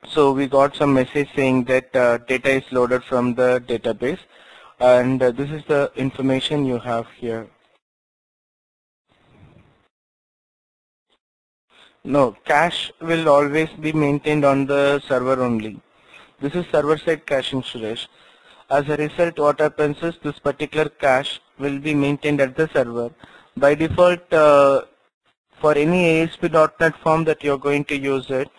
So we got some message saying that data is loaded from the database, and this is the information you have here. No, cache will always be maintained on the server only. This is server-side caching, Suresh. As a result, what happens is this particular cache will be maintained at the server. By default, for any ASP.NET form that you're going to use it,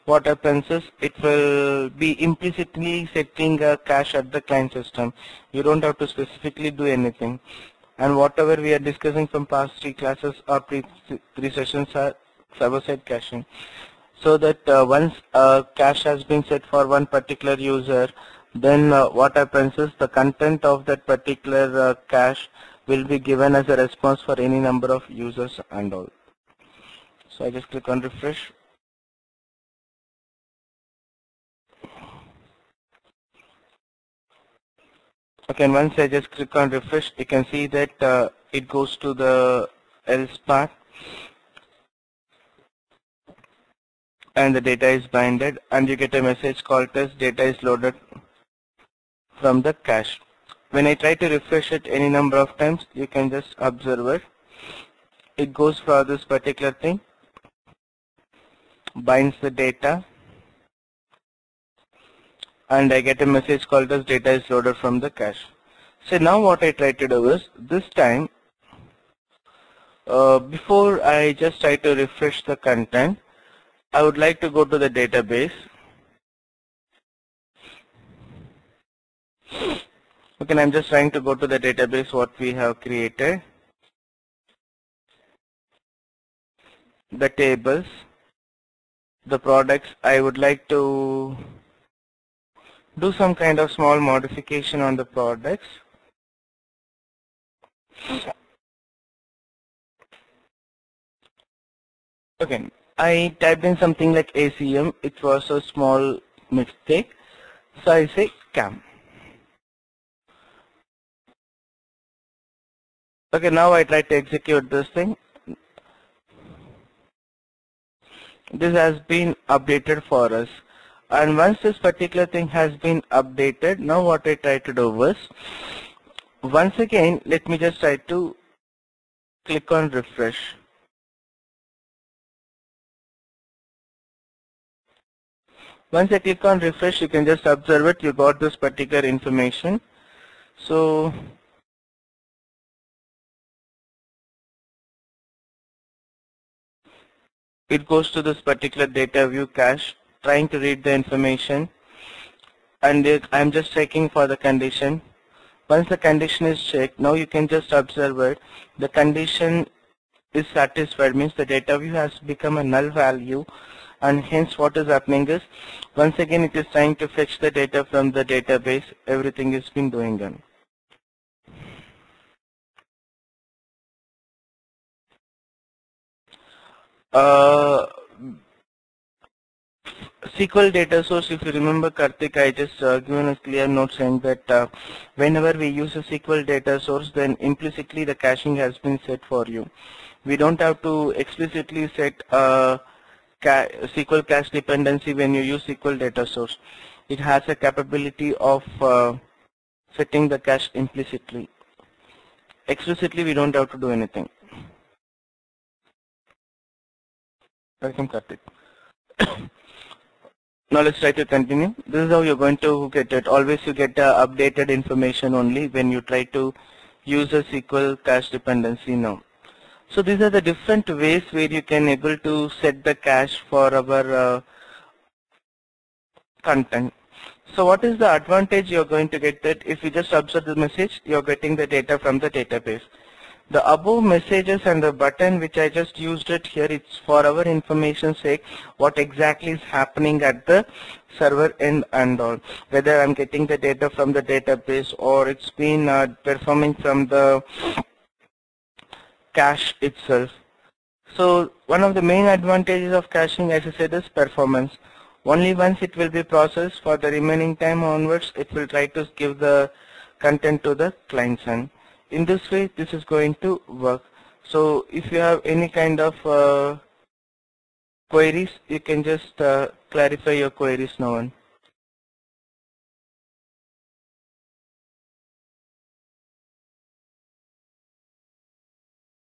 what happens is it will be implicitly setting a cache at the client system. You don't have to specifically do anything. And whatever we are discussing from past 3 classes or three sessions are server-side caching. So that once a cache has been set for one particular user, then what happens is the content of that particular cache will be given as a response for any number of users and all. So I just click on refresh. Okay, and once I just click on refresh, you can see that it goes to the else part and the data is binded, and you get a message called as data is loaded from the cache. When I try to refresh it any number of times, you can just observe it. It goes for this particular thing, binds the data, and I get a message called as data is loaded from the cache. So now what I try to do is, this time, before I just try to refresh the content, I would like to go to the database. Okay, and I'm just trying to go to the database what we have created. The tables, the products, I would like to do some kind of small modification on the products. Okay, I typed in something like ACM. It was a small mistake, so I say CAM. Okay, now I try to execute this thing. This has been updated for us, and once this particular thing has been updated, now what I try to do is, once again, let me just try to click on refresh. Once I click on refresh, you can just observe it. You got this particular information. So it goes to this particular data view cache, trying to read the information, and I'm just checking for the condition. Once the condition is checked, now you can just observe it. The condition is satisfied, means the data view has become a null value, and hence what is happening is, once again it is trying to fetch the data from the database. Everything is been doing done. SQL data source, if you remember, Karthik, I just given a clear note saying that whenever we use a SQL data source, then implicitly the caching has been set for you. We don't have to explicitly set a SQL cache dependency when you use SQL data source. It has a capability of setting the cache implicitly. Explicitly, we don't have to do anything. Welcome, Karthik. Now let's try to continue. This is how you're going to get it. Always you get updated information only when you try to use a SQL cache dependency now. So these are the different ways where you can able to set the cache for our content. So what is the advantage you're going to get? That if you just observe the message, you're getting the data from the database. The above messages and the button which I just used it here, it's for our information sake what exactly is happening at the server end and all. Whether I'm getting the data from the database or it's been performing from the cache itself. So one of the main advantages of caching, as I said, is performance. Only once it will be processed, for the remaining time onwards, it will try to give the content to the client end. In this way, this is going to work. So if you have any kind of Queries, you can just clarify your queries now on.